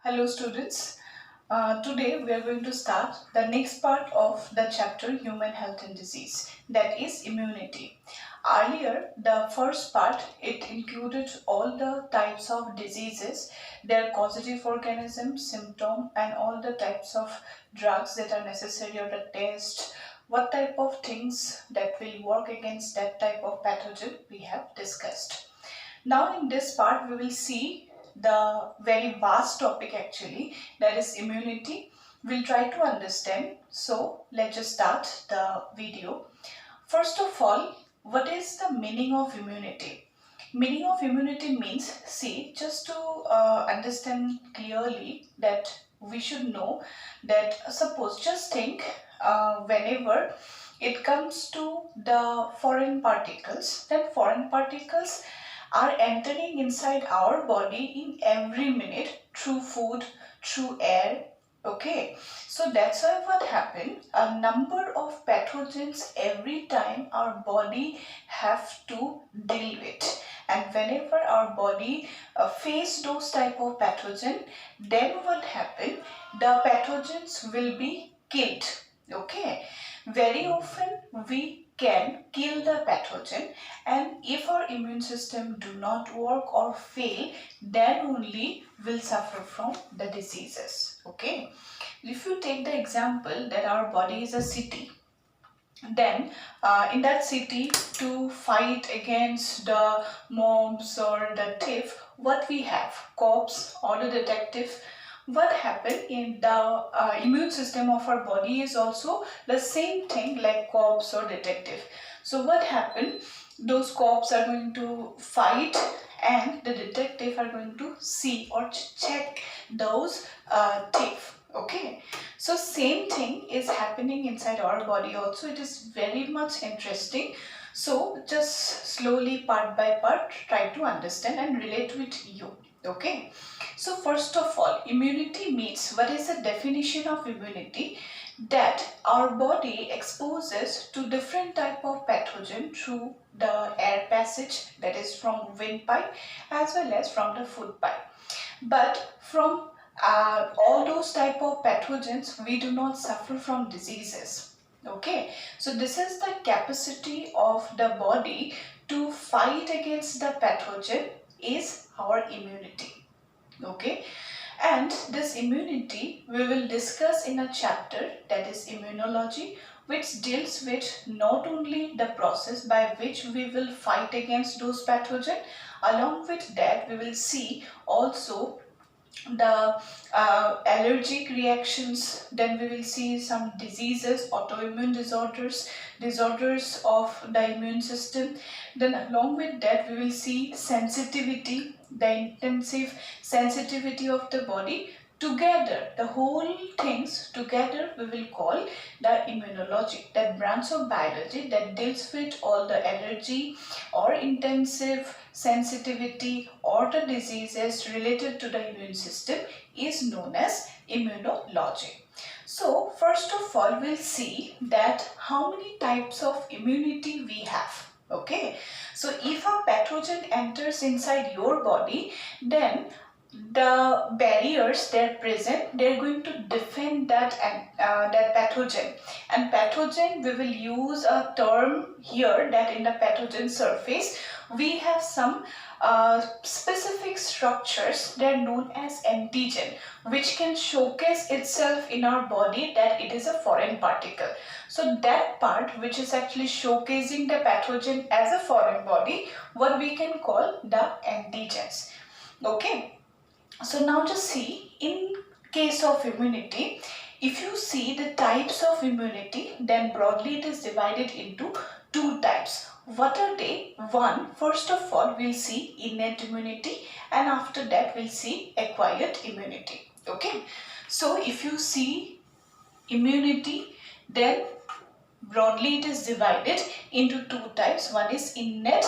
Hello students. Today we are going to start the next part of the chapter Human Health and Disease, that is immunity. Earlier, the first part, it included all the types of diseases, their causative organism, symptom, and all the types of drugs that are necessary or the test, what type of things that will work against that type of pathogen we have discussed. Now in this part we will see the very vast topic actually, that is immunity. We'll try to understand. So let's just start the video. First of all, what is the meaning of immunity? Meaning of immunity means, see, just to understand clearly that we should know that suppose just think whenever it comes to the foreign particles, then foreign particles are entering inside our body in every minute through food, through air. Okay, so that's why what happened, a number of pathogens every time our body have to deal with, and whenever our body face those type of pathogen, then what happen, the pathogens will be killed. Okay, very often we can kill the pathogen, and if our immune system do not work or fail, then only will suffer from the diseases. Okay, if you take the example that our body is a city, then in that city, to fight against the mobs or the thief, what we have, cops or the detective. What happened in the immune system of our body is also the same thing like cops or detective. So what happened, those cops are going to fight and the detective are going to see or check those thief. Okay, so same thing is happening inside our body also. It is very much interesting. So just slowly, part by part, try to understand and relate with you. Okay, so first of all, immunity means, what is the definition of immunity? That our body exposes to different type of pathogen through the air passage, that is from windpipe as well as from the food pipe. But from all those type of pathogens, we do not suffer from diseases. Okay, so this is the capacity of the body to fight against the pathogen is our immunity. Okay, and this immunity we will discuss in a chapter, that is immunology, which deals with not only the process by which we will fight against those pathogens, along with that we will see also the allergic reactions, then we will see some diseases, autoimmune disorders, disorders of the immune system, then along with that we will see sensitivity, the intensive sensitivity of the body. Together, the whole things together we will call the immunology, that branch of biology that deals with all the allergy or intensive sensitivity or the diseases related to the immune system is known as immunology. So first of all, we'll see that how many types of immunity we have. Okay, so if a pathogen enters inside your body, then the barriers they're present, they're going to defend that that pathogen. And pathogen, we will use a term here, that in the pathogen surface we have some specific structures, they're known as antigen, which can showcase itself in our body that it is a foreign particle. So that part which is actually showcasing the pathogen as a foreign body, what we can call the antigens. Okay, so now just see, in case of immunity, if you see the types of immunity, then broadly it is divided into two types. What are they? One, first of all, we'll see innate immunity, and after that we'll see acquired immunity. Okay, so if you see immunity, then broadly it is divided into two types. One is innate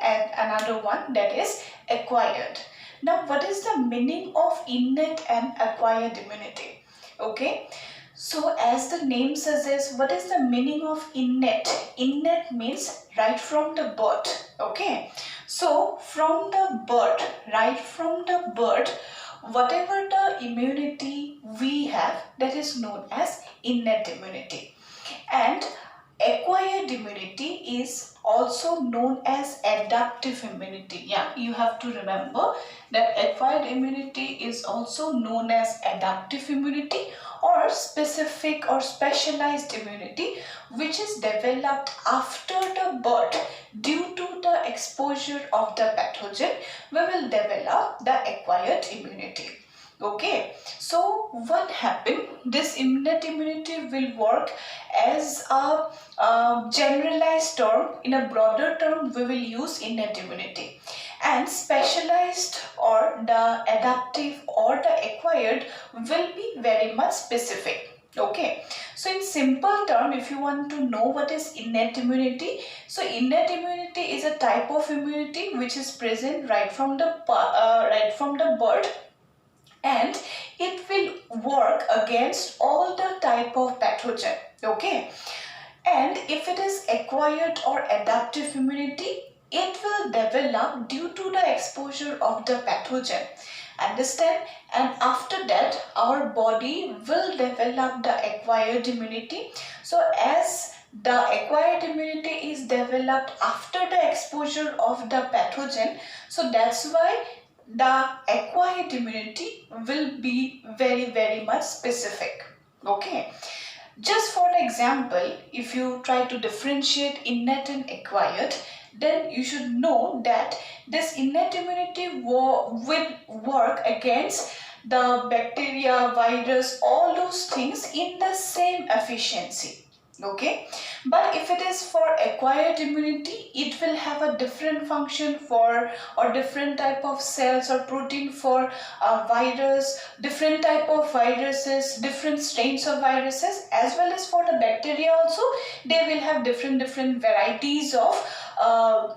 and another one that is acquired. Now, what is the meaning of innate and acquired immunity? Okay, so as the name suggests, what is the meaning of innate? Innate means right from the birth. Okay, so from the birth, right from the birth, whatever the immunity we have, that is known as innate immunity. And acquired immunity is also known as adaptive immunity. Yeah, you have to remember that acquired immunity is also known as adaptive immunity or specific or specialized immunity, which is developed after the birth due to the exposure of the pathogen. We will develop the acquired immunity. Okay, so what happened? This innate immunity will work as a generalized term. In a broader term, we will use innate immunity. And specialized or the adaptive or the acquired will be very much specific. Okay, so in simple term, if you want to know what is innate immunity, so innate immunity is a type of immunity which is present right from the birth, and it will work against all the type of pathogen. Okay, and if it is acquired or adaptive immunity, it will develop due to the exposure of the pathogen. Understand? And after that, our body will develop the acquired immunity. So as the acquired immunity is developed after the exposure of the pathogen, so that's why the acquired immunity will be very much specific. Okay, just for example, if you try to differentiate innate and acquired, then you should know that this innate immunity will work against the bacteria, virus, all those things in the same efficiency. Okay, but if it is for acquired immunity, it will have a different function for or different type of cells or protein for virus, different type of viruses, different strains of viruses, as well as for the bacteria also. They will have different varieties of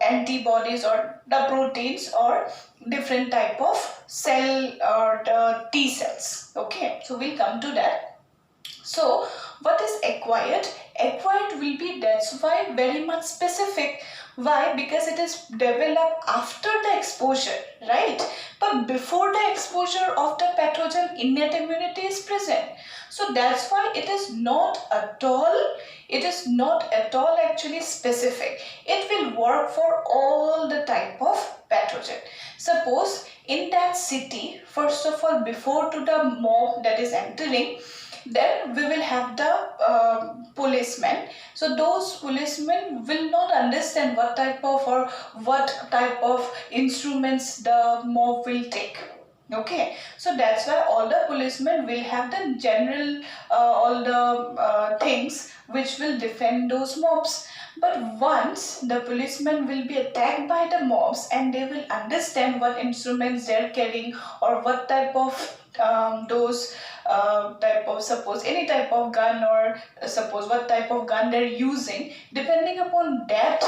antibodies or the proteins or different type of cell or the T cells. Okay, so we'll come to that. So what is acquired? Acquired will be, that's why, very much specific. Why? Because it is developed after the exposure, right? But before the exposure of the pathogen, innate immunity is present. So that's why it is not at all actually specific. It will work for all the type of pathogen. Suppose in that city, first of all, before to the mob that is entering, then we will have the policemen. So those policemen will not understand what type of instruments the mob will take. Okay, so that's why all the policemen will have the general all the things which will defend those mobs. But once the policemen will be attacked by the mobs and they will understand what instruments they're carrying or what type of those type of, suppose any type of gun, or suppose what type of gun they're using, depending upon that,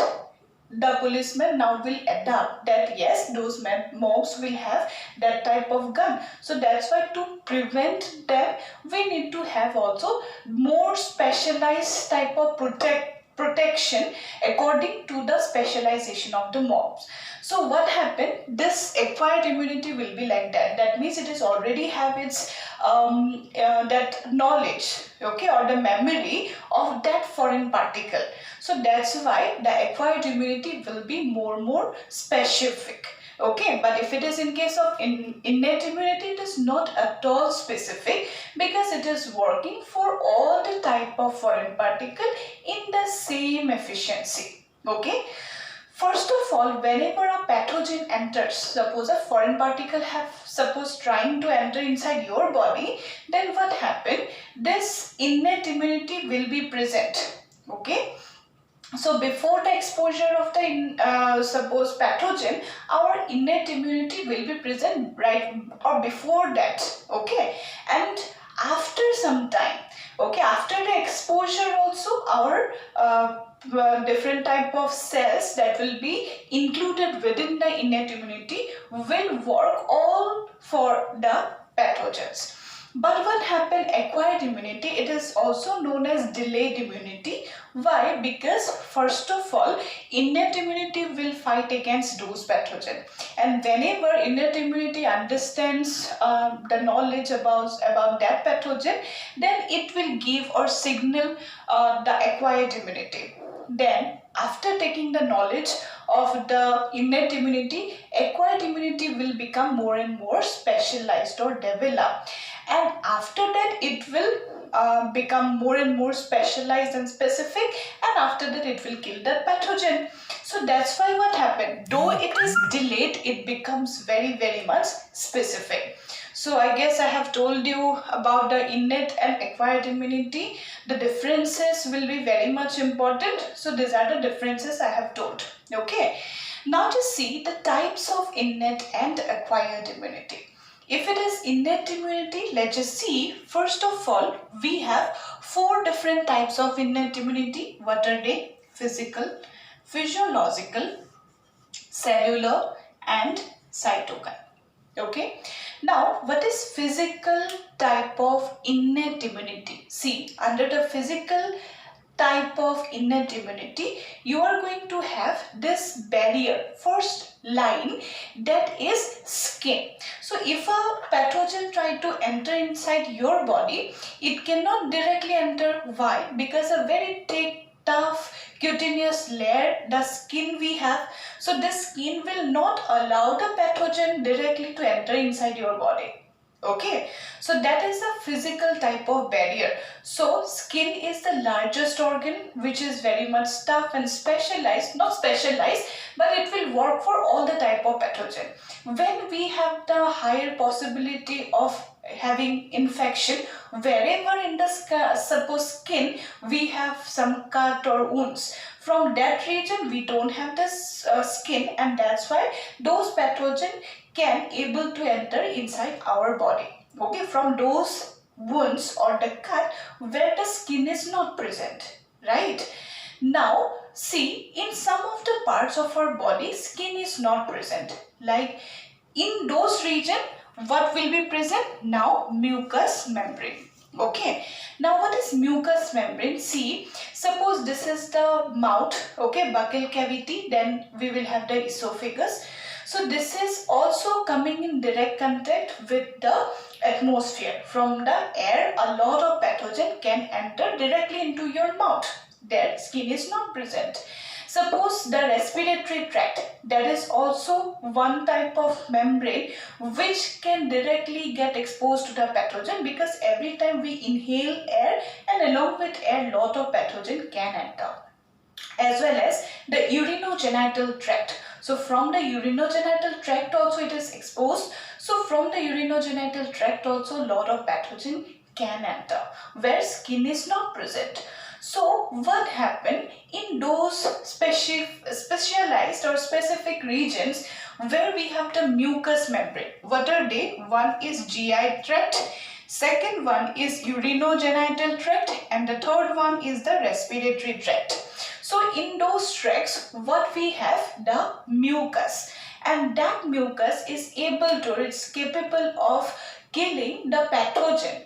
the policeman now will adapt that yes, those mobs will have that type of gun. So that's why to prevent them, we need to have also more specialized type of protection according to the specialization of the mobs. So what happened? This acquired immunity will be like that. That means it is already have its that knowledge, okay, or the memory of that foreign particle. So that's why the acquired immunity will be more specific. Okay, but if it is in case of innate immunity, it is not at all specific because it is working for all the type of foreign particle in the same efficiency. Okay. First of all, whenever a pathogen enters, suppose a foreign particle trying to enter inside your body, then what happened? This innate immunity will be present. Okay. So before the exposure of the suppose pathogen, our innate immunity will be present right or before that. Okay, and after some time, okay, after the exposure also, our different type of cells that will be included within the innate immunity will work all for the pathogens. But what happened? Acquired immunity, it is also known as delayed immunity. Why? Because first of all, innate immunity will fight against those pathogens, and whenever innate immunity understands the knowledge about that pathogen, then it will give or signal the acquired immunity. Then after taking the knowledge of the innate immunity, acquired immunity will become more and more specialized or developed, and after that it will become more and more specialized and specific, and after that it will kill that pathogen. So that's why what happened, though it is delayed, it becomes very much specific. So I guess I have told you about the innate and acquired immunity. The differences will be very much important. So these are the differences I have told. Okay. Now to see the types of innate and acquired immunity. If it is innate immunity, let's just see. First of all, we have 4 different types of innate immunity. What are they? Physical, physiological, cellular, and cytokine. Okay. Now, what is physical type of innate immunity? See, under the physical type of innate immunity, you are going to have this barrier, first line, that is skin. So if a pathogen try to enter inside your body, it cannot directly enter. Why? Because a very thick, tough cutaneous layer, the skin we have, so this skin will not allow the pathogen directly to enter inside your body. Okay, so that is the physical type of barrier. So skin is the largest organ, which is very much tough and specialized, not specialized, but it will work for all the type of pathogen. When we have the higher possibility of having infection, wherever in the suppose skin we have some cut or wounds, from that region we don't have this skin, and that's why those pathogen can able to enter inside our body. Okay, from those wounds or the cut where the skin is not present, right? Now see, in some of the parts of our body skin is not present, like in those region what will be present? Now mucous membrane. Okay, now what is mucous membrane? See, suppose this is the mouth, okay, buccal cavity, then we will have the esophagus. So this is also coming in direct contact with the atmosphere. From the air, a lot of pathogen can enter directly into your mouth. Their skin is not present. Suppose the respiratory tract, that is also one type of membrane which can directly get exposed to the pathogen, because every time we inhale air, and along with air lot of pathogen can enter. As well as the urinogenital tract. So from the urinogenital tract also it is exposed. So from the urinogenital tract also a lot of pathogen can enter where skin is not present. So what happened in those specialized or specific regions where we have the mucous membrane? What are they? One is GI tract, second one is urinogenital tract, and the third one is the respiratory tract. So in those tracts, what we have? The mucus, and that mucus is able to, it's capable of killing the pathogen.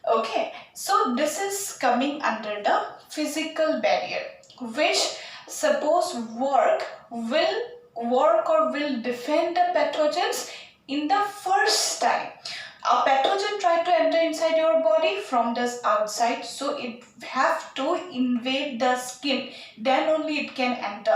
Okay, so this is coming under the physical barrier, which suppose work or will defend the pathogens in the first time. A pathogen try to enter inside your body from the outside, so it have to invade the skin, then only it can enter.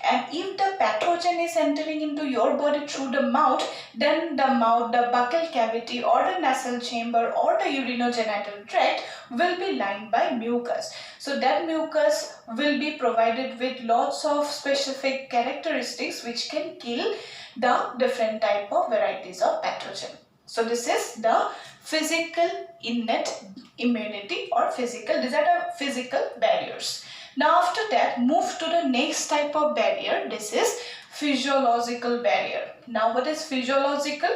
And if the pathogen is entering into your body through the mouth, then the mouth, the buccal cavity or the nasal chamber or the urinogenital tract will be lined by mucus. So that mucus will be provided with lots of specific characteristics which can kill the different type of varieties of pathogen. So this is the physical innate immunity or physical, these are the physical barriers. Now after that, move to the next type of barrier. This is physiological barrier. Now what is physiological?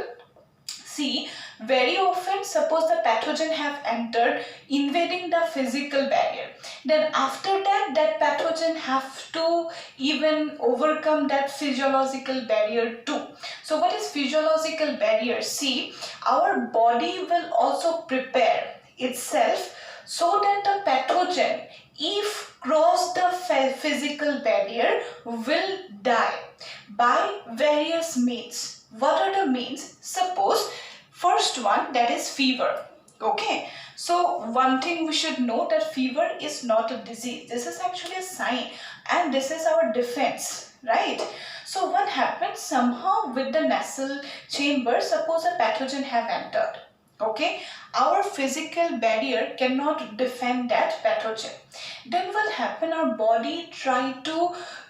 See, very often suppose the pathogen have entered invading the physical barrier, then after that that pathogen have to even overcome that physiological barrier too. So what is physiological barrier? See, our body will also prepare itself so that the pathogen, if cross barrier will die by various means. What are the means? Suppose first one, that is fever. Okay, so one thing we should know, that fever is not a disease. This is actually a sign, and this is our defense, right? So what happens, somehow with the nasal chamber, suppose a pathogen have entered. Okay, our physical barrier cannot defend that pathogen. Then what happen, our body try to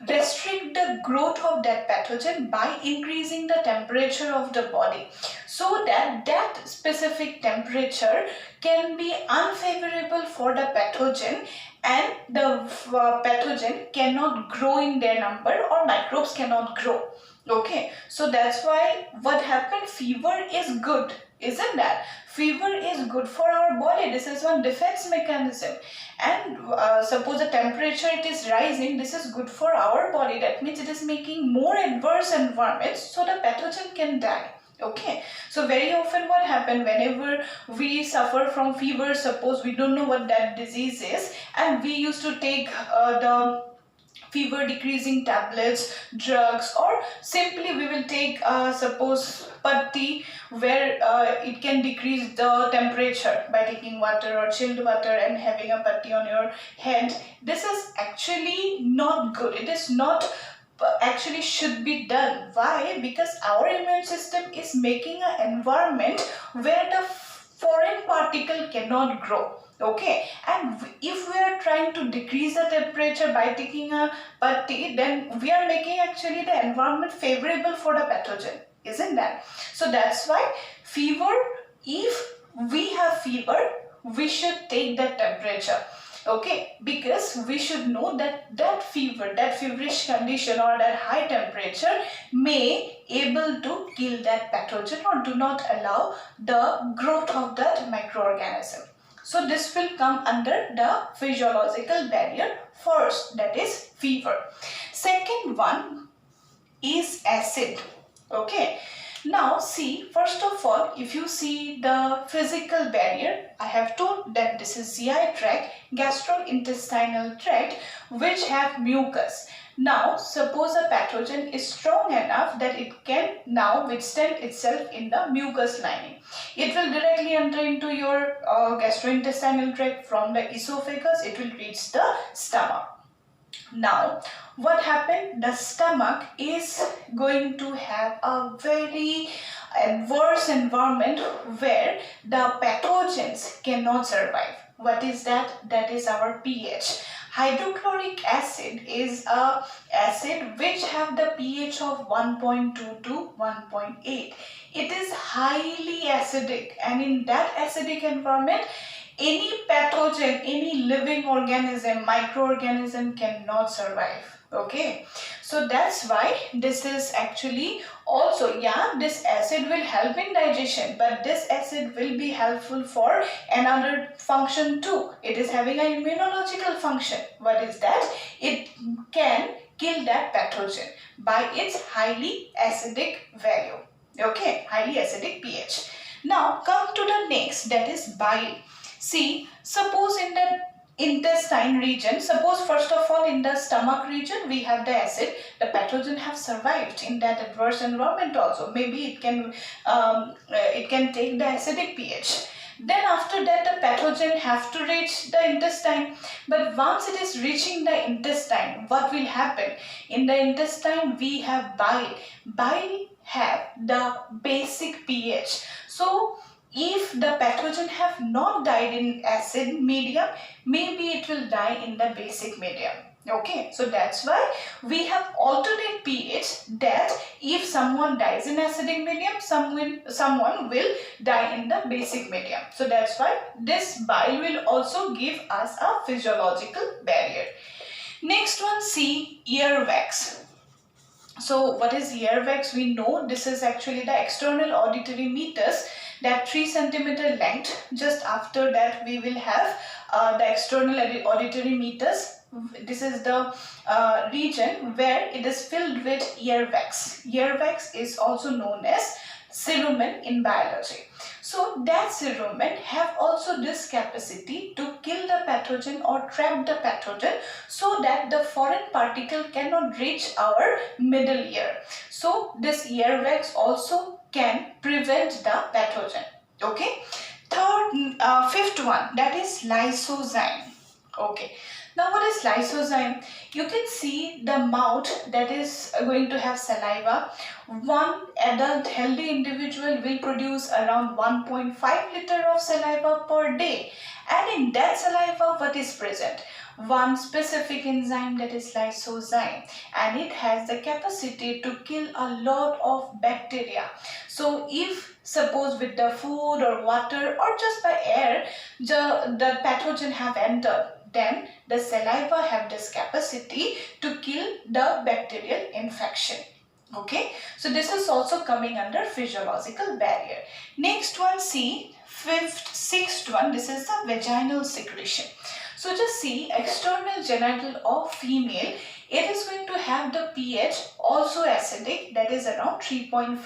restrict the growth of that pathogen by increasing the temperature of the body, so that that specific temperature can be unfavorable for the pathogen, and the pathogen cannot grow in their number, or microbes cannot grow. Okay, so that's why what happened, fever is good, isn't that? Fever is good for our body. This is one defense mechanism. And suppose the temperature it is rising, this is good for our body. That means it is making more adverse environments, so the pathogen can die. Okay, so very often what happen, whenever we suffer from fever, suppose we don't know what that disease is, and we used to take the fever decreasing tablets, drugs, or simply we will take suppose patti, where it can decrease the temperature by taking water or chilled water and having a patti on your head. This is actually not good. It is not actually should be done. Why? Because our immune system is making an environment where the foreign particle cannot grow. Okay, and if we are trying to decrease the temperature by taking a patti, then we are making actually the environment favorable for the pathogen, isn't that? So that's why fever, if we have fever, we should take that temperature. Okay, because we should know that that fever, that feverish condition, or that high temperature may able to kill that pathogen, or do not allow the growth of that microorganism. So this will come under the physiological barrier first, that is fever. Second one is acid. Okay, now see, first of all, if you see the physical barrier, I have told that this is GI tract, gastrointestinal tract, which have mucus. Now suppose a pathogen is strong enough that it can now withstand itself in the mucus lining. It will directly enter into your gastrointestinal tract. From the esophagus it will reach the stomach. Now what happened, the stomach is going to have a very adverse environment where the pathogens cannot survive. What is that? That is our pH. Hydrochloric acid is a acid which have the pH of 1.2 to 1.8. It is highly acidic, and in that acidic environment, any pathogen, any living organism, microorganism cannot survive. Okay, so that's why this is actually also, yeah, this acid will help in digestion, but this acid will be helpful for another function too. It is having an immunological function. What is that? It can kill that pathogen by its highly acidic value. Okay, highly acidic pH. Now come to the next, that is bile. See, suppose in the intestine region, suppose first of all in the stomach region we have the acid, the pathogen have survived in that adverse environment also. Maybe it can take the acidic pH. Then after that the pathogen have to reach the intestine. But once it is reaching the intestine, what will happen? In the intestine we have bile. Bile have the basic pH. So if the pathogen have not died in acid medium, maybe it will die in the basic medium. Okay, so that's why we have alternate pH, that if someone dies in acidic medium, someone will die in the basic medium. So that's why this bile will also give us a physiological barrier. Next one, see, earwax. So what is earwax? We know this is actually the external auditory meatus, that 3 cm length. Just after that we will have the external auditory meatus. This is the region where it is filled with earwax. Earwax is also known as cerumen in biology. So So that cerumen have also this capacity to kill the pathogen or trap the pathogen so that the foreign particle cannot reach our middle ear. So this earwax also can prevent the pathogen. Okay. Fifth one, that is lysozyme. Okay. Now what is lysozyme? You can see the mouth that is going to have saliva. One adult healthy individual will produce around 1.5 liter of saliva per day. And in that saliva, what is present? One specific enzyme, that is lysozyme, and it has the capacity to kill a lot of bacteria. So if suppose with the food or water or just by air the pathogen have entered, then the saliva have this capacity to kill the bacterial infection. Okay, so this is also coming under physiological barrier. Next one, see sixth one, this is the vaginal secretion. So just see, external genital of female, it is going to have the pH also acidic, that is around 3.5,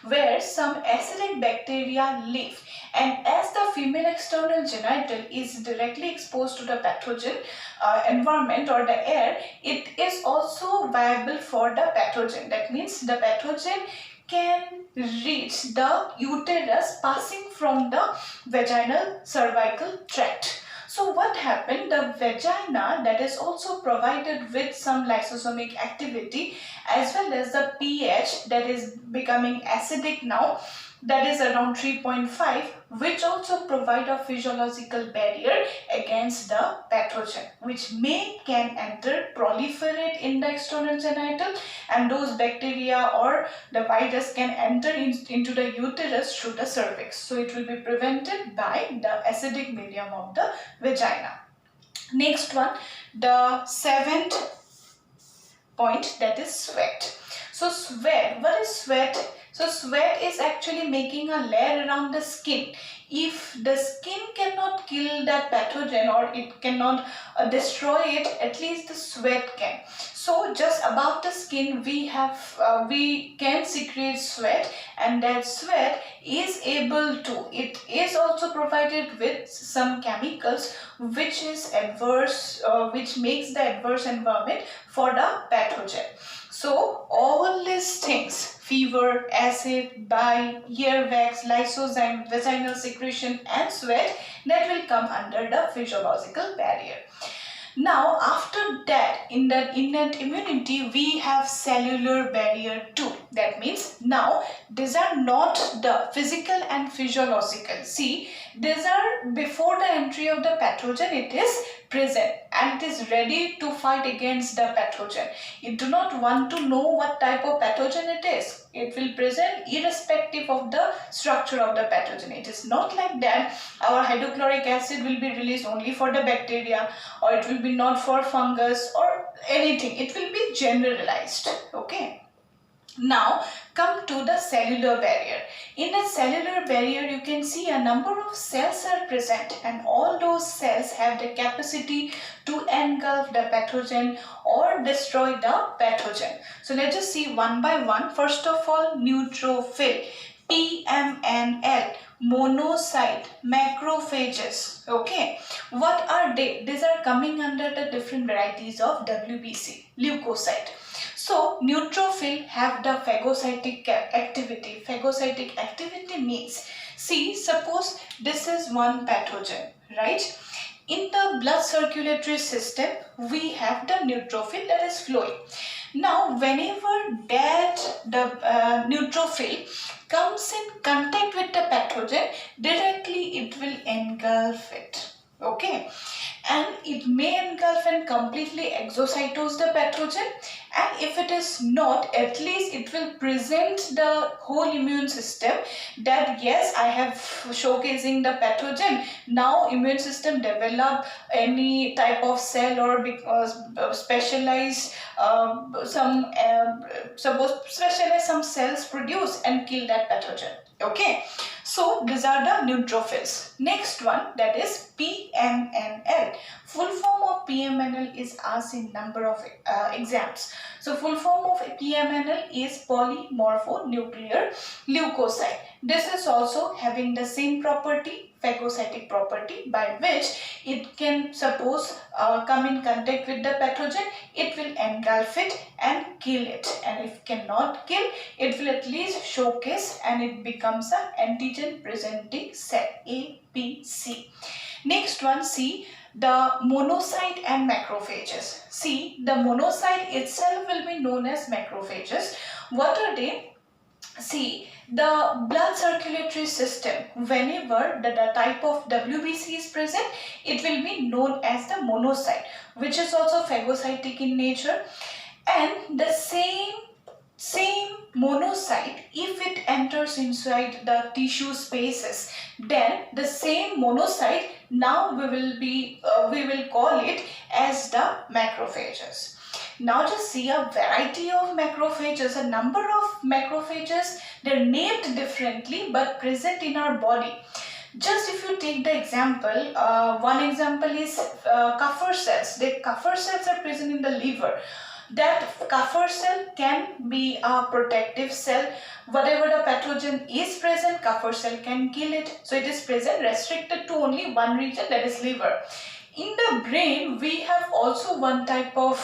where some acidic bacteria live. And as the female external genital is directly exposed to the pathogen environment or the air, it is also viable for the pathogen. That means the pathogen can reach the uterus passing from the vaginal cervical tract. So what happened? The vagina that is also provided with some lysosomic activity as well as the pH that is becoming acidic now, that is around 3.5, which also provide a physiological barrier against the pathogen, which can enter, proliferate in the external genital, and those bacteria or the virus can enter into the uterus through the cervix. So it will be prevented by the acidic medium of the vagina. Next one, the seventh point, that is sweat. So sweat, what is sweat? So sweat is actually making a layer around the skin. If the skin cannot kill that pathogen or it cannot destroy it, at least the sweat can. So just above the skin we can secrete sweat, and that sweat is able to, it is also provided with some chemicals which is adverse, which makes the adverse environment for the pathogen. So all these things, fever, acid, bile, earwax, lysozyme, vaginal secretion and sweat, that will come under the physiological barrier. Now after that, in the innate immunity, we have cellular barrier too. That means now these are not the physical and physiological. See, these are before the entry of the pathogen, it is present and it is ready to fight against the pathogen. You do not want to know what type of pathogen it is. It will present irrespective of the structure of the pathogen. It is not like that our hydrochloric acid will be released only for the bacteria, or it will be not for fungus or anything. It will be generalized. Okay. Now come to the cellular barrier. In the cellular barrier you can see a number of cells are present, and all those cells have the capacity to engulf the pathogen or destroy the pathogen. So let's just see one by one. First of all, neutrophil, PMNL, monocyte, macrophages. Okay, what are they? These are coming under the different varieties of WBC, leukocyte. So neutrophil have the phagocytic activity. Phagocytic activity means, see, suppose this is one pathogen, right? In the blood circulatory system, we have the neutrophil that is flowing. Now, whenever the neutrophil comes in contact with the pathogen, directly it will engulf it. Okay, and it may engulf and completely exocytose the pathogen, and if it is not, at least it will present the whole immune system that yes, I have showcasing the pathogen. Now immune system develop any type of cell or specialized suppose specialized some cells produce and kill that pathogen. Okay, so these are the neutrophils. Next one, that is PMNL. Full form of PMNL is asked in number of exams. So full form of PMNL is polymorphonuclear leukocyte. This is also having the same property, phagocytic property, by which it can suppose come in contact with the pathogen, it will engulf it and kill it, and if cannot kill, it will at least showcase and it becomes an antigen presenting cell, APC. Next one, see the monocyte and macrophages. See, the monocyte itself will be known as macrophages. What are they? See, the blood circulatory system, whenever the type of WBC is present, it will be known as the monocyte, which is also phagocytic in nature. And the same monocyte, if it enters inside the tissue spaces, then the same monocyte, now we will call it as the macrophages. Now just see a variety of macrophages, a number of macrophages, they're named differently but present in our body. Just if you take the example, one example is Kupffer cells. The Kupffer cells are present in the liver. That Kupffer cell can be a protective cell. Whatever the pathogen is present, Kupffer cell can kill it. So it is present restricted to only one region, that is liver. In the brain, we have also one type of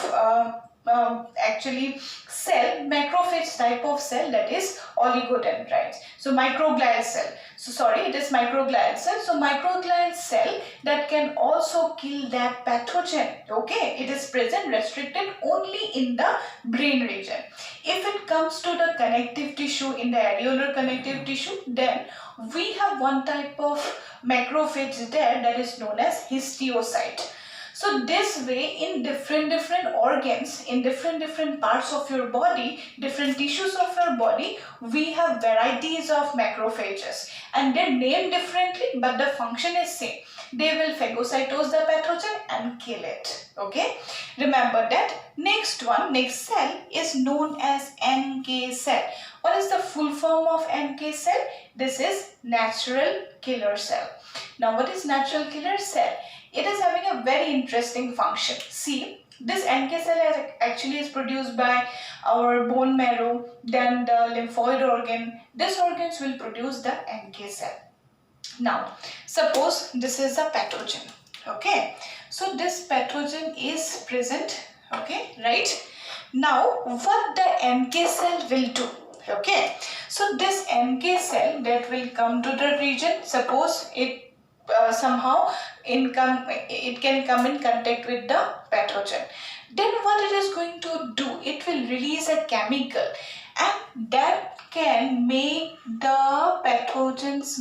actually cell, macrophage type of cell, that is oligodendrites. So microglial cell. So sorry, it is microglial cell. So microglial cell that can also kill that pathogen. Okay, it is present restricted only in the brain region. If it comes to the connective tissue, in the areolar connective tissue, then we have one type of macrophage there that is known as histiocyte. So this way, in different organs, in different parts of your body, different tissues of your body, we have varieties of macrophages, and they're named differently but the function is same. They will phagocytose the pathogen and kill it. Okay, remember that. Next cell is known as NK cell. What is the full form of NK cell? This is natural killer cell. Now what is natural killer cell? It is having a very interesting function. See, this NK cell actually is produced by our bone marrow, then the lymphoid organ. These organs will produce the NK cell. Now, suppose this is a pathogen. Okay, so this pathogen is present. Okay, right? Now, what the NK cell will do? Okay, so this NK cell that will come to the region, suppose it somehow it can come in contact with the pathogen. Then what it is going to do? It will release a chemical, and that can make the pathogen's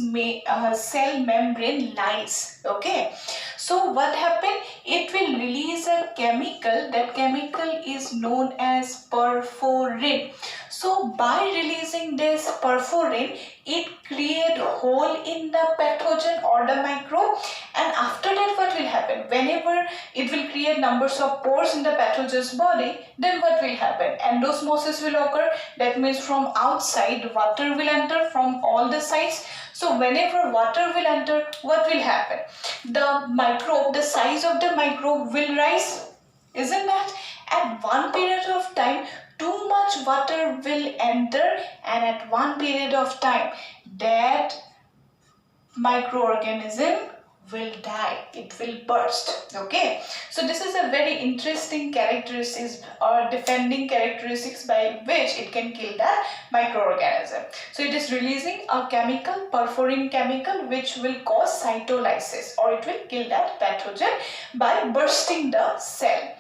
cell membrane lyse. Okay, so what happened? It will release a chemical. That chemical is known as perforin. So by releasing this perforin, it create hole in the pathogen or the microbe, and after that what will happen? Whenever it will create numbers of pores in the pathogen's body, then what will happen? Endosmosis will occur. That means from outside water will enter from all the sides. So whenever water will enter, what will happen? The microbe, the size of the microbe will rise, isn't that? At one period of time, too much water will enter, and at one period of time, that microorganism will die. It will burst. Okay, so this is a very interesting characteristics or defending characteristics by which it can kill that microorganism. So it is releasing a chemical, perforin chemical, which will cause cytolysis, or it will kill that pathogen by bursting the cell.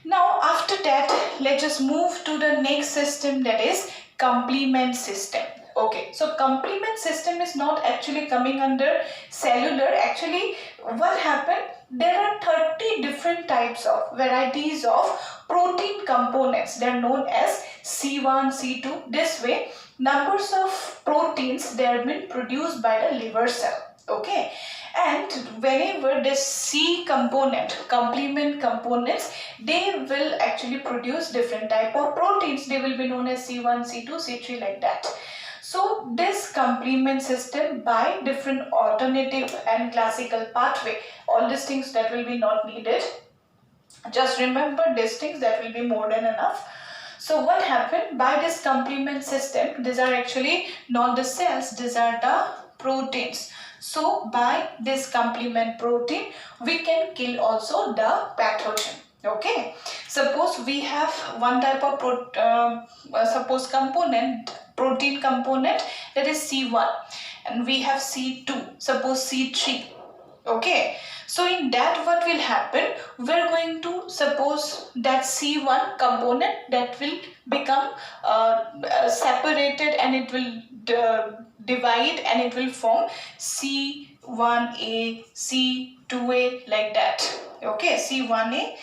Now after that, let's just move to the next system, that is complement system. Okay, so complement system is not actually coming under cellular. Actually, what happened? There are 30 different types of varieties of protein components. They are known as C1, C2. This way, numbers of proteins, they have been produced by the liver cell. Okay, and whenever this C component, complement components, they will actually produce different type of proteins. They will be known as C1, C2, C3, like that. So this complement system by different alternative and classical pathway, all these things that will be not needed. Just remember these things, that will be more than enough. So what happened by this complement system, these are actually not the cells, these are the proteins. So by this complement protein, we can kill also the pathogen. Okay, suppose we have one type of protein component, that is C1, and we have C2, suppose C3. Okay, so in that what will happen, we're going to suppose that C1 component that will become separated, and it will divide, and it will form C1A, C2A, like that. Okay, C1A,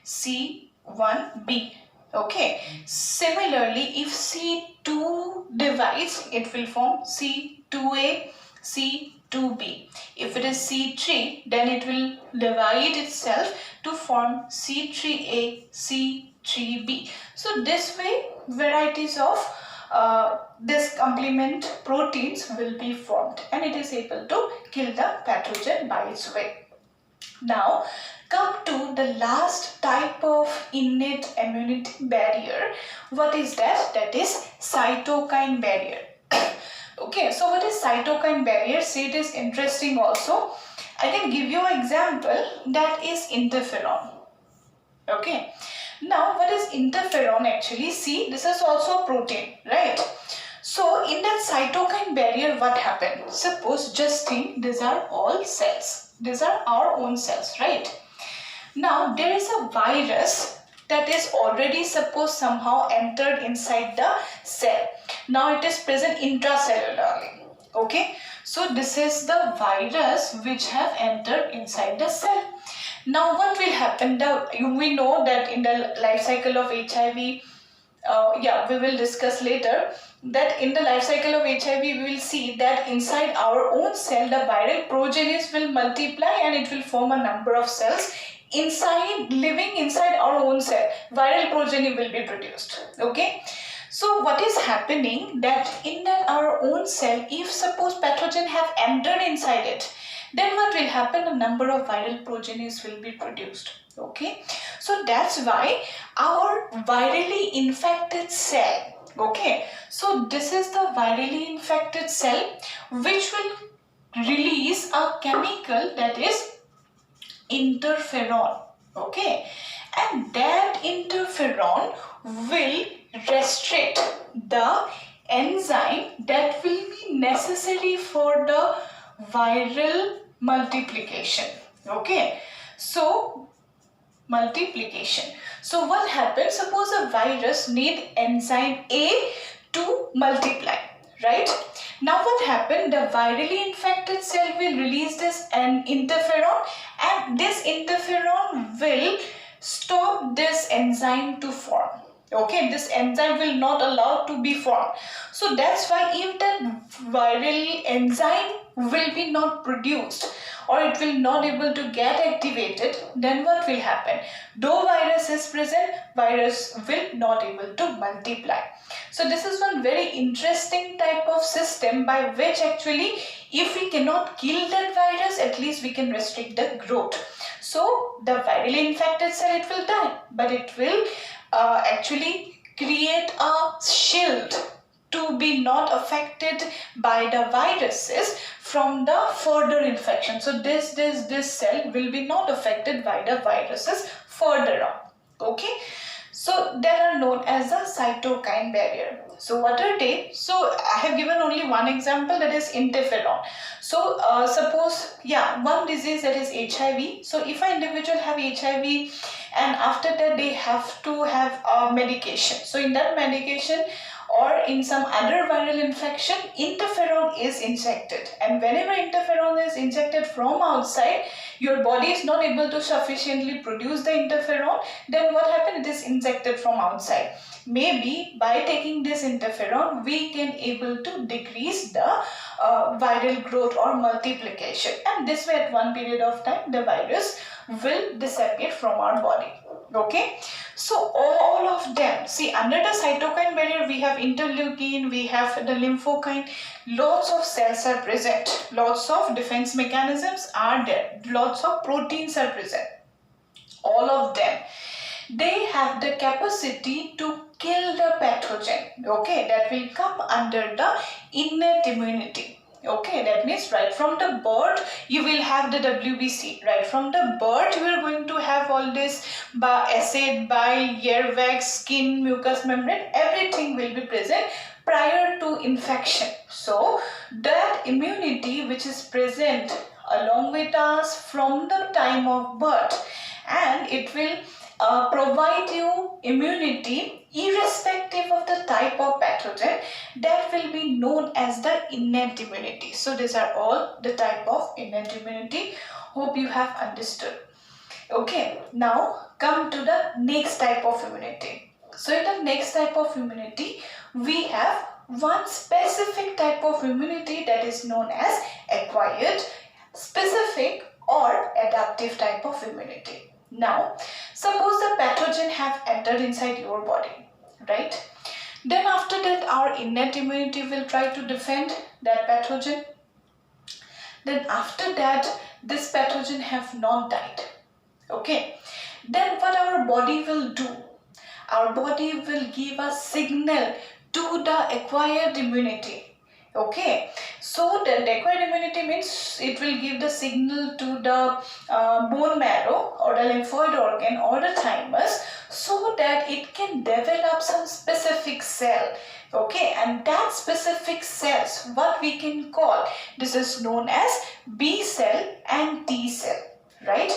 C1B. Okay, similarly if C2 divides, it will form C2A, C2B. If it is C3, then it will divide itself to form C3A, C3B. So this way varieties of this complement proteins will be formed, and it is able to kill the pathogen by its way. Now come to the last type of innate immunity barrier. What is that? That is cytokine barrier. Okay, so what is cytokine barrier? See, it is interesting also. I can give you an example, that is interferon. Okay, now what is interferon actually? See, this is also a protein, right? So in that cytokine barrier, what happened? Suppose, just think, these are all cells. These are our own cells, right? Now there is a virus that is already suppose somehow entered inside the cell. Now it is present intracellularly. Okay, so this is the virus which have entered inside the cell. Now what will happen? We know that in the life cycle of HIV, we will discuss later, that in the life cycle of HIV we will see that inside our own cell the viral progenes will multiply, and it will form a number of cells living inside our own cell. Viral progeny will be produced. Okay, so what is happening, that in our own cell, if suppose pathogen have entered inside it, then what will happen? A number of viral progenies will be produced. Okay, so that's why our virally infected cell, okay, so this is the virally infected cell which will release a chemical, that is interferon. Okay, and that interferon will restrict the enzyme that will be necessary for the viral multiplication. Okay, so multiplication. So what happens? Suppose a virus need enzyme A to multiply, right? Now what happened? The virally infected cell will release this interferon, and this interferon will stop this enzyme to form. Okay, this enzyme will not allow to be formed. So that's why if the viral enzyme will be not produced, or it will not able to get activated, then what will happen? Though virus is present, virus will not able to multiply. So this is one very interesting type of system by which actually, if we cannot kill that virus, at least we can restrict the growth. So the virally infected cell, it will die, but it will actually create a shield to be not affected by the viruses from the further infection. So this cell will be not affected by the viruses further on. Okay, so they are known as the cytokine barrier. So what are they? So I have given only one example, that is interferon. So suppose one disease, that is HIV. So if an individual have HIV, and after that they have to have a medication. So in that medication, or in some other viral infection, interferon is injected, and whenever interferon is injected from outside, your body is not able to sufficiently produce the interferon, then what happens? It is injected from outside. Maybe by taking this interferon, we can able to decrease the viral growth or multiplication, and this way at one period of time the virus will disappear from our body. Okay, So all of them, see, under the cytokine barrier we have interleukin, we have the lymphokine, lots of cells are present, lots of defense mechanisms are there, lots of proteins are present. All of them, they have the capacity to kill the pathogen, okay, that will come under the innate immunity. Okay, that means right from the birth you will have the WBC. Right from the birth you are going to have all this acid, bile, airwax, skin, mucous membrane, everything will be present prior to infection. So that immunity which is present along with us from the time of birth, and it will provide you immunity irrespective of the type of pathogen, that will be known as the innate immunity. So these are all the type of innate immunity. Hope you have understood. Okay, now come to the next type of immunity. So in the next type of immunity, we have one specific type of immunity that is known as acquired, specific or adaptive type of immunity. Now, suppose the pathogen have entered inside your body, right? Then after that our innate immunity will try to defend that pathogen. Then after that this pathogen have not died. Okay, then what our body will do? Our body will give a signal to the acquired immunity. Okay, so the acquired immunity means it will give the signal to the bone marrow or the lymphoid organ or the thymus, so that it can develop some specific cell. Okay, and that specific cells, what we can call, this is known as B cell and T cell, right?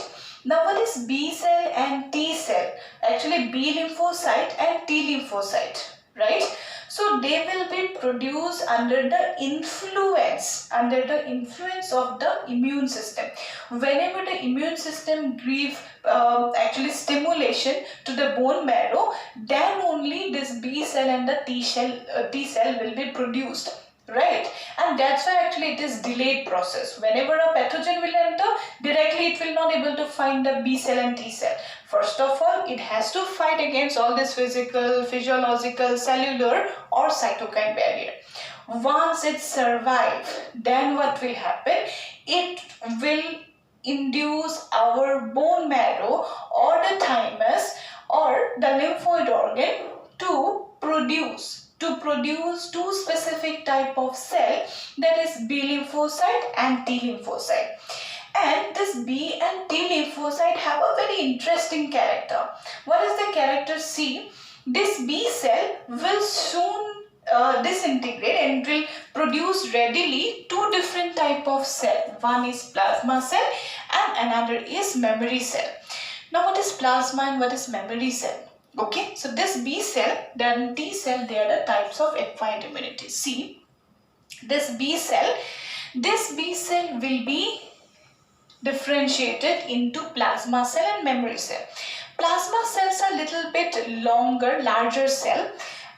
Now what is B cell and T cell? Actually B lymphocyte and T lymphocyte, right? So they will be produced under the influence of the immune system. Whenever the immune system gives actually stimulation to the bone marrow, then only this B cell and the T cell will be produced. Right, and that's why actually it is delayed process. Whenever a pathogen will enter, directly it will not able to find the B cell and T cell. First of all, it has to fight against all this physical, physiological, cellular or cytokine barrier. Once it survives, then what will happen? It will induce our bone marrow or the thymus or the lymphoid organ to produce two specific type of cell, that is B lymphocyte and T lymphocyte. And this B and T lymphocyte have a very interesting character. What is the character? See, this B cell will soon disintegrate and will produce readily two different type of cell. One is plasma cell and another is memory cell. Now what is plasma and what is memory cell? Okay, so this B cell, then T cell, they are the types of acquired immunity. See, this B cell will be differentiated into plasma cell and memory cell. Plasma cells are little bit longer, larger cell,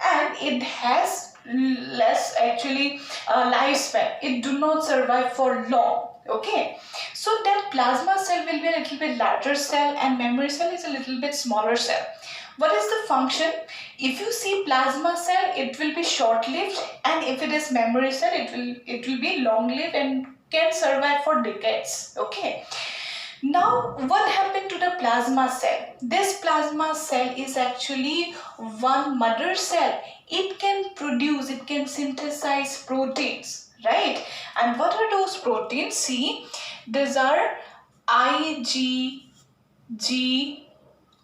and it has less actually lifespan. It do not survive for long. Okay, so that plasma cell will be a little bit larger cell and memory cell is a little bit smaller cell. What is the function? If you see plasma cell, it will be short-lived, and if it is memory cell, it will be long-lived and can survive for decades. Okay. Now, what happened to the plasma cell? This plasma cell is actually one mother cell. It can synthesize proteins, right? And what are those proteins? See, these are IgG.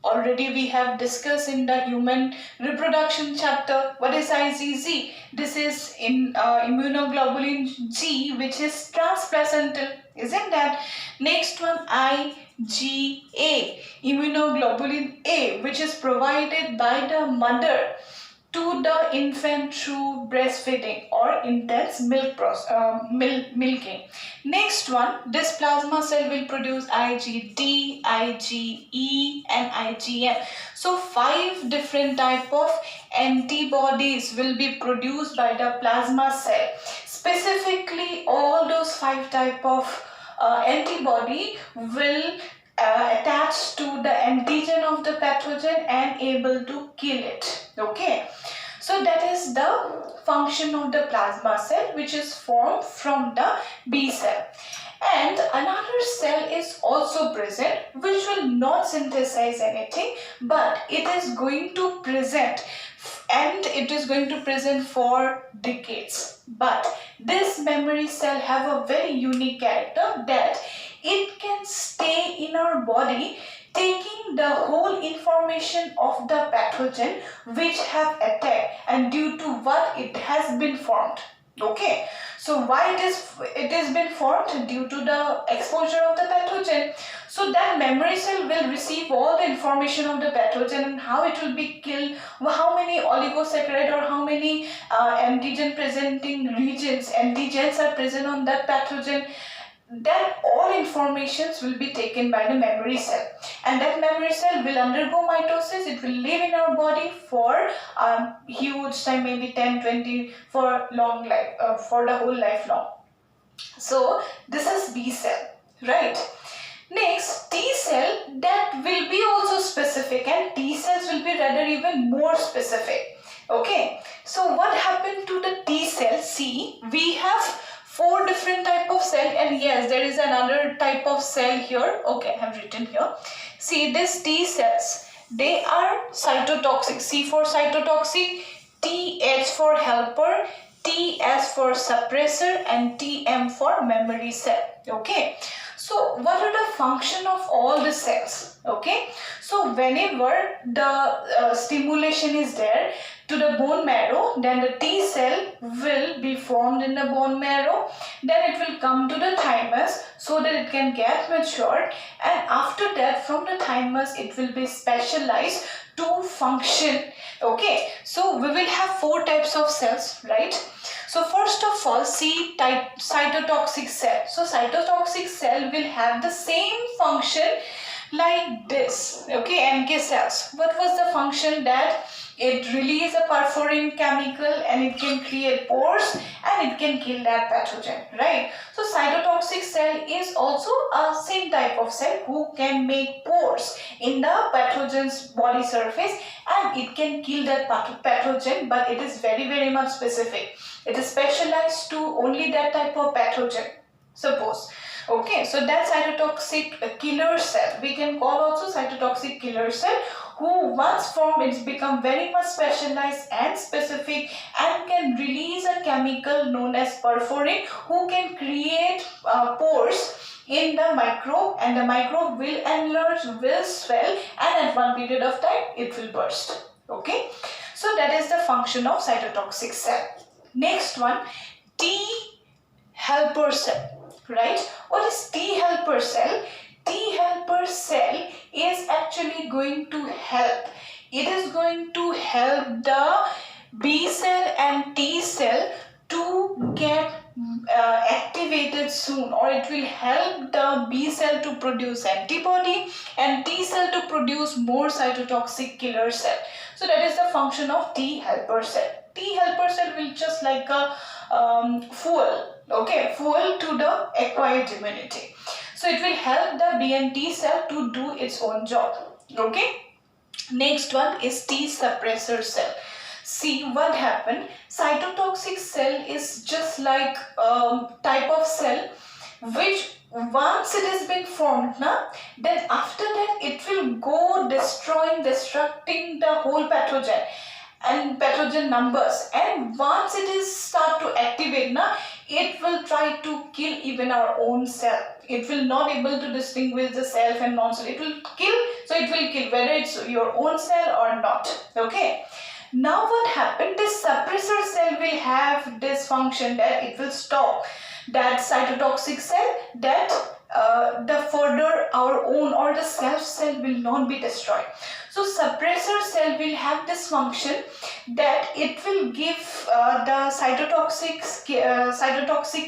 Already we have discussed in the human reproduction chapter. What is IgG? This is in immunoglobulin G, which is transplacental, isn't that? Next one, IgA, immunoglobulin A, which is provided by the mother to the infant through breastfeeding or intense milking. Next one, this plasma cell will produce IgD, IgE and IgM. So 5 different type of antibodies will be produced by the plasma cell. Specifically, all those 5 type of antibody will attached to the antigen of the pathogen and able to kill it. Okay, so that is the function of the plasma cell, which is formed from the B cell. And another cell is also present which will not synthesize anything, but it is going to present, and it is going to present for decades. But this memory cell have a very unique character that it can stay in our body, taking the whole information of the pathogen which have attacked and due to what it has been formed. Okay, so why it has been formed? Due to the exposure of the pathogen. So that memory cell will receive all the information of the pathogen and how it will be killed, how many oligosaccharide or how many antigen presenting antigens are present on that pathogen. That all informations will be taken by the memory cell, and that memory cell will undergo mitosis. It will live in our body for huge time, maybe 10, 20, for long life, for the whole life long. So this is B cell, right? Next, T cell, that will be also specific, and T cells will be rather even more specific. Okay, so what happened to the T cell? See, we have 4 different type of cell, and yes, there is another type of cell here. Okay, I have written here. See, this T cells, they are cytotoxic. C for cytotoxic, TH for helper, TS for suppressor, and TM for memory cell. Okay, so what are the function of all the cells? Okay, so whenever the stimulation is there to the bone marrow, then the T cell will be formed in the bone marrow. Then it will come to the thymus so that it can get matured, and after that from the thymus it will be specialized to function. Okay, so we will have 4 types of cells, right? So first of all, C type cytotoxic cell. So cytotoxic cell will have the same function like this. Okay, NK cells. What was the function? That it release a perforin chemical and it can create pores and it can kill that pathogen, right? So cytotoxic cell is also a same type of cell who can make pores in the pathogen's body surface and it can kill that pathogen, but it is very much specific. It is specialized to only that type of pathogen, suppose. Okay, so that cytotoxic killer cell, we can call also cytotoxic killer cell, who once formed, it's become very much specialized and specific and can release a chemical known as perforin, who can create pores in the microbe, and the microbe will enlarge, will swell, and at one period of time it will burst. Okay, so that is the function of cytotoxic cell. Next one, T helper cell. Right? What is T helper cell? T helper cell is actually going to help. It is going to help the B cell and T cell to get activated soon, or it will help the B cell to produce antibody and T cell to produce more cytotoxic killer cell. So that is the function of T helper cell. T helper cell will just like a fuel, okay, fuel to the acquired immunity. So it will help the B and T cell to do its own job. Okay. Next one is T suppressor cell. See what happened. Cytotoxic cell is just like type of cell which once it has been formed, then after that it will go destructing the whole pathogen and pathogen numbers, and once it is start to activate, it will try to kill even our own cell. It will not able to distinguish the self and non-self. It will kill, so it will kill whether it's your own cell or not. Okay. Now what happened? This suppressor cell will have this function that it will stop that cytotoxic cell, that the further our own or the self cell will not be destroyed. So suppressor cell will have this function that it will give the cytotoxic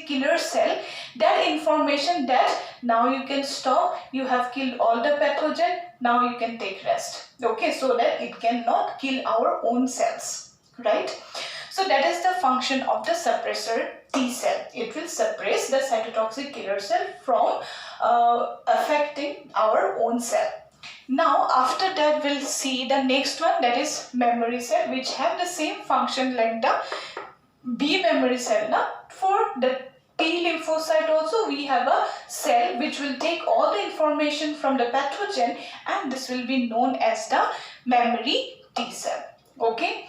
killer cell that information that now you can stop, you have killed all the pathogen, now you can take rest. Okay, so that it cannot kill our own cells, right? So that is the function of the suppressor T cell. It will suppress the cytotoxic killer cell from affecting our own own cell. Now after that we'll see the next one, that is memory cell, which have the same function like the B memory cell. Now for the T lymphocyte also we have a cell which will take all the information from the pathogen, and this will be known as the memory T cell. Okay.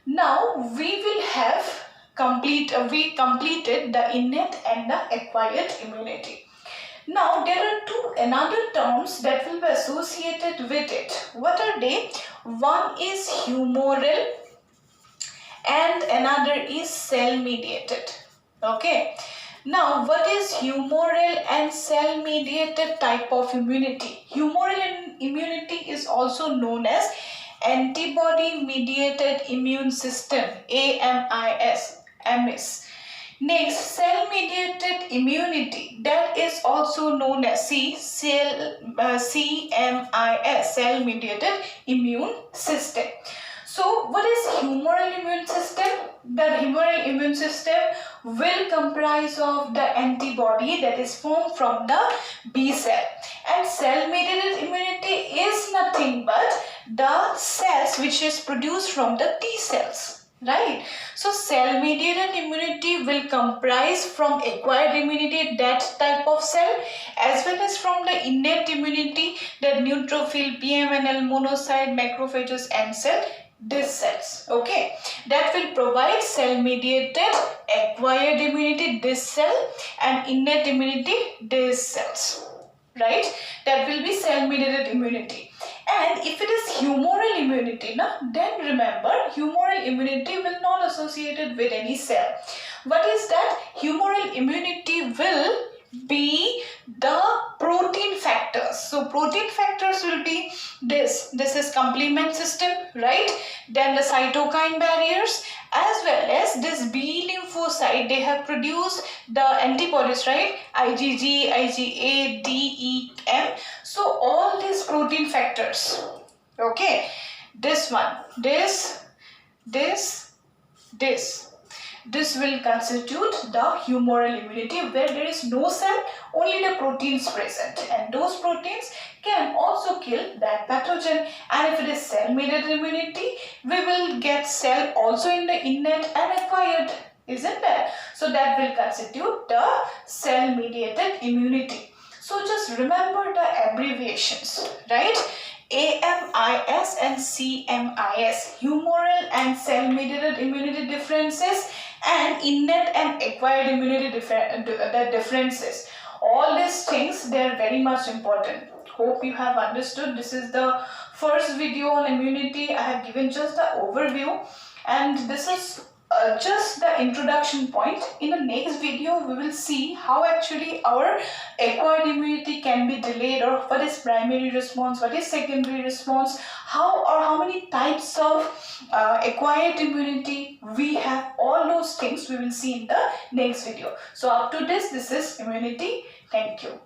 Now we will have we completed the innate and the acquired immunity. Now there are two another terms that will be associated with it. What are they? One is humoral and another is cell mediated. Okay. Now what is humoral and cell mediated type of immunity? Humoral immunity is also known as antibody mediated immune system, AMIS. Next, cell mediated immunity, that is also known as CMIS, cell mediated immune system. So what is humoral immune system? The humoral immune system will comprise of the antibody that is formed from the B cell, and cell mediated immunity is nothing but the cells which is produced from the T cells, right? So cell mediated immunity will comprise from acquired immunity, that type of cell, as well as from the innate immunity, that neutrophil, BMNL, monocyte, macrophages and cell, these cells. Okay, that will provide cell mediated acquired immunity, this cell, and innate immunity, these cells, right? That will be cell mediated immunity. And if it is humoral immunity, then remember, humoral immunity will not associated with any cell. What is that? Humoral immunity will be the protein factors. So protein factors will be this is complement system, right? Then the cytokine barriers, as well as this B lymphocyte, they have produced the antibodies, right? IgG, IgA, D, E, M. So all these protein factors, okay, this one, this will constitute the humoral immunity, where there is no cell, only the proteins present, and those proteins can also kill that pathogen. And if it is cell mediated immunity, we will get cell also in the innate and acquired, isn't that? So that will constitute the cell mediated immunity. So just remember the abbreviations, right? AMIS and CMIS, humoral and cell mediated immunity differences, and innate and acquired immunity differences. All these things, they are very much important. Hope you have understood. This is the first video on immunity. I have given just the overview, and this is just the introduction point. In the next video, we will see how actually our acquired immunity can be delayed, or what is primary response, what is secondary response, how many types of acquired immunity we have. All those things we will see in the next video. So up to this is immunity. Thank you.